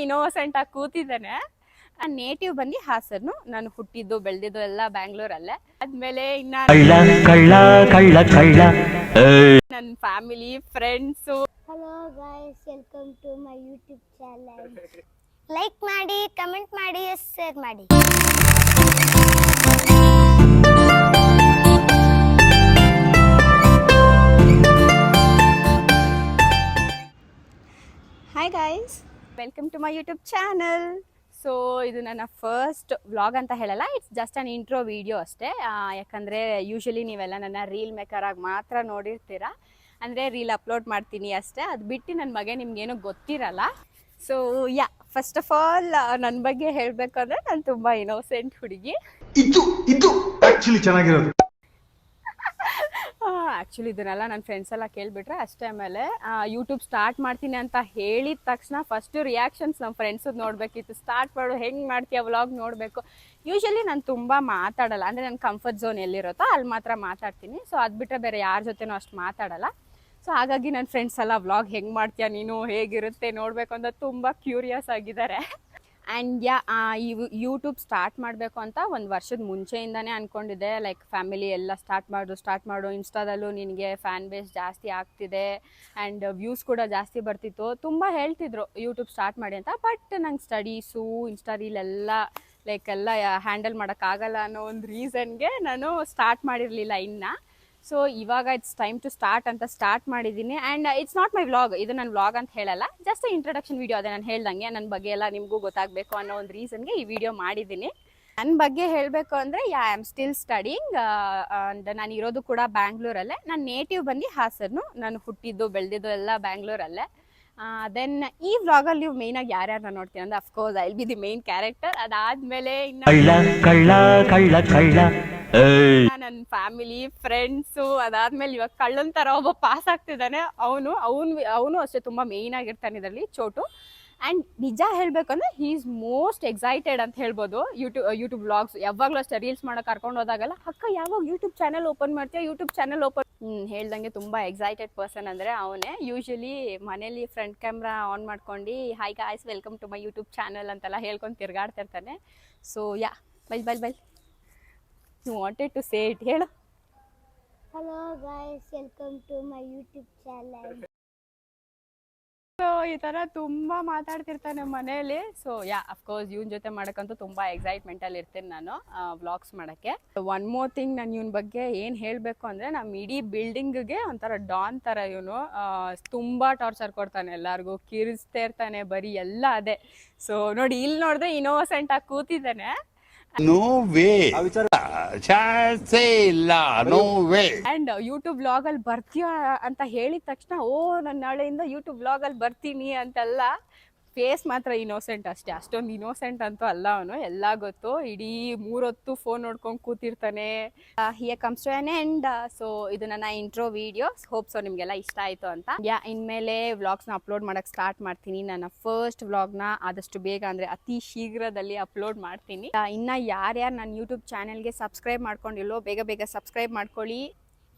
Innocent ಆಗಿ ಕೂತಿದ್ದಾನೆ. ನಾನು ನೇಟಿವ್ ಬಂದು ಹಾಸನ್ನು, ನಾನು ಹುಟ್ಟಿದ್ದು ಬೆಳೆದಿದ್ದು ಎಲ್ಲ ಬ್ಯಾಂಗ್ಳೂರಲ್ಲೇ. ಆದ್ಮೇಲೆ ನನ್ನ family friends. Hello guys, welcome to my YouTube channel. Like ಮಾಡಿ, ಕಮೆಂಟ್ ಮಾಡಿ, ಶೇರ್ ಮಾಡಿ. Hi guys, welcome to my YouTube channel. So ಇದು ನನ್ನ ಫಸ್ಟ್ ವ್ಲಾಗ್ ಅಂತ ಹೇಳಲ್ಲ, it's just an intro video ಅಷ್ಟೇ. ಯಾಕಂದರೆ ಯೂಶ್ವಲಿ ನೀವೆಲ್ಲ ನನ್ನ ರೀಲ್ ಮೇಕರಾಗಿ ಮಾತ್ರ ನೋಡಿರ್ತೀರ, ಅಂದರೆ ರೀಲ್ ಅಪ್ಲೋಡ್ ಮಾಡ್ತೀನಿ ಅಷ್ಟೇ. ಅದು ಬಿಟ್ಟು ನನ್ನ ಬಗ್ಗೆ ನಿಮ್ಗೇನು ಗೊತ್ತಿರಲ್ಲ. ಸೊ ಫಸ್ಟ್ ಆಫ್ ಆಲ್ ನನ್ನ ಬಗ್ಗೆ ಹೇಳಬೇಕು ಅಂದರೆ ನಾನು ತುಂಬ ಇನ್ನೋಸೆಂಟ್ ಹುಡುಗಿ. ಇದು ಆ್ಯಕ್ಚುಲಿ ಚೆನ್ನಾಗಿರೋದು. ಆ್ಯಕ್ಚುಲಿ ಇದನ್ನೆಲ್ಲ ನನ್ನ ಫ್ರೆಂಡ್ಸ್ ಎಲ್ಲ ಕೇಳಿಬಿಟ್ರೆ ಅಷ್ಟೇ. ಆಮೇಲೆ ಯೂಟ್ಯೂಬ್ ಸ್ಟಾರ್ಟ್ ಮಾಡ್ತೀನಿ ಅಂತ ಹೇಳಿದ ತಕ್ಷಣ ಫಸ್ಟು ರಿಯಾಕ್ಷನ್ಸ್ ನಮ್ಮ ಫ್ರೆಂಡ್ಸದ್ದು ನೋಡಬೇಕಿತ್ತು. ಸ್ಟಾರ್ಟ್ ಮಾಡು, ಹೆಂಗೆ ಮಾಡ್ತೀಯ ವ್ಲಾಗ್ ನೋಡಬೇಕು. ಯೂಶ್ವಲಿ ನಾನು ತುಂಬ ಮಾತಾಡಲ್ಲ, ಅಂದರೆ ನನ್ನ ಕಂಫರ್ಟ್ ಝೋನ್ ಎಲ್ಲಿರುತ್ತೋ ಅಲ್ಲಿ ಮಾತ್ರ ಮಾತಾಡ್ತೀನಿ. ಸೊ ಅದು ಬಿಟ್ಟರೆ ಬೇರೆ ಯಾರ ಜೊತೆನೂ ಅಷ್ಟು ಮಾತಾಡಲ್ಲ. ಸೊ ಹಾಗಾಗಿ ನನ್ನ ಫ್ರೆಂಡ್ಸ್ ಎಲ್ಲ ವ್ಲಾಗ್ ಹೆಂಗೆ ಮಾಡ್ತೀಯ ನೀನು, ಹೇಗಿರುತ್ತೆ ನೋಡಬೇಕು ಅಂತ ತುಂಬ ಕ್ಯೂರಿಯಸ್ ಆಗಿದ್ದಾರೆ. ಆ್ಯಂಡ್ ಈ ಯೂಟ್ಯೂಬ್ ಸ್ಟಾರ್ಟ್ ಮಾಡಬೇಕು ಅಂತ ಒಂದು ವರ್ಷದ ಮುಂಚೆಯಿಂದನೇ ಅಂದ್ಕೊಂಡಿದ್ದೆ. ಲೈಕ್ ಫ್ಯಾಮಿಲಿ ಎಲ್ಲ ಸ್ಟಾರ್ಟ್ ಮಾಡು, ಇನ್ಸ್ಟಾದಲ್ಲೂ ನಿನಗೆ ಫ್ಯಾನ್ ಬೇಸ್ ಜಾಸ್ತಿ ಆಗ್ತಿದೆ ಆ್ಯಂಡ್ ವ್ಯೂಸ್ ಕೂಡ ಜಾಸ್ತಿ ಬರ್ತಿತ್ತು, ತುಂಬ ಹೇಳ್ತಿದ್ರು ಯೂಟ್ಯೂಬ್ ಸ್ಟಾರ್ಟ್ ಮಾಡಿ ಅಂತ. ಬಟ್ ನಂಗೆ ಸ್ಟಡೀಸು, ಇನ್ಸ್ಟಾ ರೀಲೆಲ್ಲ ಎಲ್ಲ ಹ್ಯಾಂಡಲ್ ಮಾಡೋಕ್ಕಾಗಲ್ಲ ಅನ್ನೋ ಒಂದು ರೀಸನ್ಗೆ ನಾನು ಸ್ಟಾರ್ಟ್ ಮಾಡಿರಲಿಲ್ಲ ಇನ್ನು. ಸೊ ಇವಾಗ ಇಟ್ಸ್ ಟೈಮ್ ಟು ಸ್ಟಾರ್ಟ್ ಅಂತ ಸ್ಟಾರ್ಟ್ ಮಾಡಿದ್ದೀನಿ. And it's not my vlog, ಇದು ನನ್ನ ವ್ಲಾಗ್ ಅಂತ ಹೇಳಲ್ಲ, ಜಸ್ಟ್ ಇಂಟ್ರೊಡಕ್ಷನ್ ವೀಡಿಯೋ. ಅದೇ ನಾನು ಹೇಳ್ದಂಗೆ ನನ್ನ ಬಗ್ಗೆ ಎಲ್ಲ ನಿಮಗೂ ಗೊತ್ತಾಗಬೇಕು ಅನ್ನೋ ಒಂದು ರೀಸನ್ಗೆ ಈ ವಿಡಿಯೋ ಮಾಡಿದ್ದೀನಿ. ನನ್ನ ಬಗ್ಗೆ ಹೇಳಬೇಕು ಅಂದರೆ I am still studying. And ನಾನು ಇರೋದು ಕೂಡ ಬ್ಯಾಂಗ್ಳೂರಲ್ಲೇ. ನಾನು ನೇಟಿವ್ ಬಂದು ಹಾಸನ್ನು, ನಾನು ಹುಟ್ಟಿದ್ದು ಬೆಳೆದಿದ್ದು ಎಲ್ಲ ಬ್ಯಾಂಗ್ಳೂರಲ್ಲೇ. ದೆನ್ ಈ ವ್ಲಾಗಲ್ಲಿ ನೀವು ಮೇಯ್ನಾಗಿ ಯಾರ್ಯಾರನ್ನ ನೋಡ್ತೀನಿ ಅಂದರೆ of course I will be the main character. ಅದಾದಮೇಲೆ ನನ್ನ ಫ್ಯಾಮಿಲಿ ಫ್ರೆಂಡ್ಸು, ಅದಾದ್ಮೇಲೆ ಇವಾಗ ಕಳ್ಳನ ಥರ ಒಬ್ಬ ಪಾಸ್ ಆಗ್ತಿದ್ದಾನೆ, ಅವನು ಅಷ್ಟೇ ತುಂಬ ಮೇಯ್ನ್ ಆಗಿರ್ತಾನೆ ಇದರಲ್ಲಿ, ಚೋಟು. ಆ್ಯಂಡ್ ನಿಜ ಹೇಳಬೇಕಂದ್ರೆ ಹೀ ಈಸ್ ಮೋಸ್ಟ್ ಎಕ್ಸೈಟೆಡ್ ಅಂತ ಹೇಳ್ಬೋದು. ಯೂಟ್ಯೂಬ್ ವ್ಲಾಗ್ಸ್ ಯಾವಾಗಲೂ ಅಷ್ಟೇ ರೀಲ್ಸ್ ಮಾಡೋಕೆ ಕರ್ಕೊಂಡು ಹೋದಾಗಲ್ಲ, ಅಕ್ಕ ಯಾವಾಗ ಯೂಟ್ಯೂಬ್ ಚಾನಲ್ ಓಪನ್ ಮಾಡ್ತೀಯ, ಯೂಟ್ಯೂಬ್ ಚಾನಲ್ ಓಪನ್. ಹೇಳ್ದಂಗೆ ತುಂಬ ಎಕ್ಸೈಟೆಡ್ ಪರ್ಸನ್ ಅಂದರೆ ಅವನೇ. ಯೂಶ್ವಲಿ ಮನೇಲಿ ಫ್ರಂಟ್ ಕ್ಯಾಮ್ರಾ ಆನ್ ಮಾಡ್ಕೊಂಡು hi guys welcome to my YouTube channel ಅಂತೆಲ್ಲ ಹೇಳ್ಕೊಂಡು ತಿರ್ಗಾಡ್ತಿರ್ತಾನೆ. So bye You wanted to say it, ಹೇಳು. Hello guys, welcome to my YouTube channel. So ಈ ಥರ ತುಂಬ ಮಾತಾಡ್ತಿರ್ತಾನೆ ಮನೇಲಿ. ಸೊ ಅಫ್ಕೋರ್ಸ್ ಇವನ ಜೊತೆ ಮಾಡೋಕ್ಕಂತೂ ತುಂಬ ಎಕ್ಸೈಟ್ಮೆಂಟಲ್ಲಿ ಇರ್ತೀನಿ ನಾನು ವ್ಲಾಗ್ಸ್ ಮಾಡೋಕ್ಕೆ. ಒನ್ ಮೋರ್ ಥಿಂಗ್, ನಾನು ಇವನ ಬಗ್ಗೆ ಏನು ಹೇಳಬೇಕು ಅಂದರೆ, ನಮ್ಮ ಇಡೀ ಬಿಲ್ಡಿಂಗ್ಗೆ ಒಂಥರ ಡಾನ್ ಥರ ಇವನು. ತುಂಬ ಟಾರ್ಚರ್ ಕೊಡ್ತಾನೆ, ಎಲ್ಲರಿಗೂ ಕಿರಿಸ್ತಾ ಇರ್ತಾನೆ, ಬರೀ ಎಲ್ಲ ಅದೇ. ಸೊ ನೋಡಿ, ಇಲ್ಲಿ ನೋಡಿದ್ರೆ ಇನ್ನೋಸೆಂಟ್ ಆಗಿ ಕೂತಿದ್ದಾನೆ. ನೋ ವೇ, ಚಾನ್ಸೇ ಇಲ್ಲ, no way. And YouTube vlog ಅಲ್ಲಿ ಬರ್ತೀಯ ಅಂತ ಹೇಳಿದ ತಕ್ಷಣ ನಾನು ನಾಳೆಯಿಂದ ಯೂಟ್ಯೂಬ್ ವ್ಲಾಗ್ ಅಲ್ಲಿ ಬರ್ತೀನಿ ಅಂತೆಲ್ಲ. ಫೇಸ್ ಮಾತ್ರ ಇನ್ನೋಸೆಂಟ್ ಅಷ್ಟೇ, ಅಷ್ಟೊಂದು ಇನ್ನೋಸೆಂಟ್ ಅಂತೂ ಅಲ್ಲ ಅವನು, ಎಲ್ಲ ಗೊತ್ತು. ಇಡೀ 3 ಹೊತ್ತು ಫೋನ್ ನೋಡ್ಕೊಂಡು ಕೂತಿರ್ತಾನೆ. Here comes to an end. So ಇದು ನನ್ನ ಇಂಟ್ರೋ ವಿಡಿಯೋ. ಹೋಪ್ ಸೊ ನಿಮಗೆಲ್ಲ ಇಷ್ಟ ಆಯಿತು ಅಂತ. ಇನ್ಮೇಲೆ ವ್ಲಾಗ್ಸ್ನ ಅಪ್ಲೋಡ್ ಮಾಡೋಕ್ಕೆ ಸ್ಟಾರ್ಟ್ ಮಾಡ್ತೀನಿ. ನನ್ನ ಫಸ್ಟ್ ವ್ಲಾಗ್ನ ಆದಷ್ಟು ಬೇಗ, ಅಂದರೆ ಅತಿ ಶೀಘ್ರದಲ್ಲಿ ಅಪ್ಲೋಡ್ ಮಾಡ್ತೀನಿ. ಇನ್ನು ಯಾರ್ಯಾರು ನನ್ನ ಯೂಟ್ಯೂಬ್ ಚಾನೆಲ್ಗೆ ಸಬ್ಸ್ಕ್ರೈಬ್ ಮಾಡ್ಕೊಂಡಿಲ್ಲೋ ಬೇಗ ಸಬ್ಸ್ಕ್ರೈಬ್ ಮಾಡ್ಕೊಳ್ಳಿ.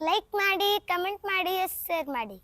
ಲೈಕ್ ಮಾಡಿ, ಕಮೆಂಟ್ ಮಾಡಿ, ಶೇರ್ ಮಾಡಿ.